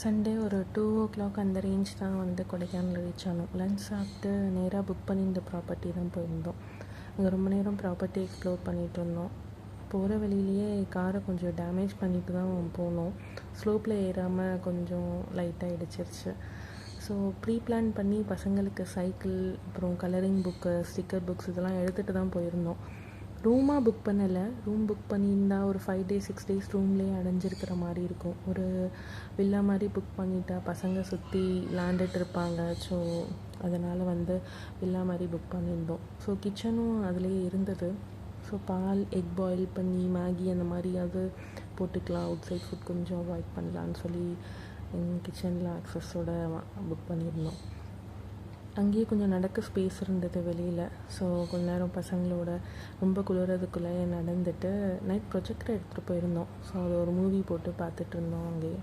Sunday ஒரு 2 o'clock அந்த range தான் வந்து கொடைக்கானல் ரீச் ஆனோம். லன்ச் சாப்பிட்டு நேராக புக் பண்ணியிருந்த ப்ராப்பர்ட்டி தான் போயிருந்தோம். அங்கே ரொம்ப நேரம் ப்ராப்பர்ட்டி எக்ஸ்ப்ளோர் பண்ணிகிட்டு இருந்தோம். போகிற வழியிலேயே காரை கொஞ்சம் டேமேஜ் பண்ணிட்டு தான் போனோம். ஸ்லோப்பில் ஏறாமல் கொஞ்சம் லைட்டாக இடிச்சிருச்சு. ஸோ ப்ரீ பிளான் பண்ணி பசங்களுக்கு சைக்கிள், அப்புறம் கலரிங் புக்கு, ஸ்டிக்கர் புக்ஸ் இதெல்லாம் எடுத்துகிட்டு தான் போயிருந்தோம். ரூமாக புக் பண்ணலை. ரூம் புக் பண்ணியிருந்தால் ஒரு 5 days 6 days ரூம்லேயே அடைஞ்சிருக்கிற மாதிரி இருக்கும். ஒரு வில்லா மாதிரி புக் பண்ணிட்டா பசங்க சுற்றி விளாண்டுட்டு இருப்பாங்க. ஸோ அதனால் வந்து வில்லா மாதிரி புக் பண்ணியிருந்தோம். ஸோ கிச்சனும் அதுலேயே இருந்தது. ஸோ பால், எக் பாயில் பண்ணி மேகி அந்த மாதிரி அது போட்டுக்கலாம். அவுட் சைட் ஃபுட் கொஞ்சம் அவாய்ட் பண்ணலான்னு சொல்லி எங்கள் கிச்சனில் ஆக்சஸோடு புக் பண்ணியிருந்தோம். அங்கேயே கொஞ்சம் நடக்க ஸ்பேஸ் இருந்தது வெளியில். ஸோ கொஞ்ச நேரம் பசங்களோட ரொம்ப குளிரதுக்குள்ளே நடந்துட்டு நைட் ப்ரொஜெக்டர் எடுத்துகிட்டு போயிருந்தோம். ஸோ அது ஒரு மூவி போட்டு பார்த்துட்டு இருந்தோம் அங்கேயே.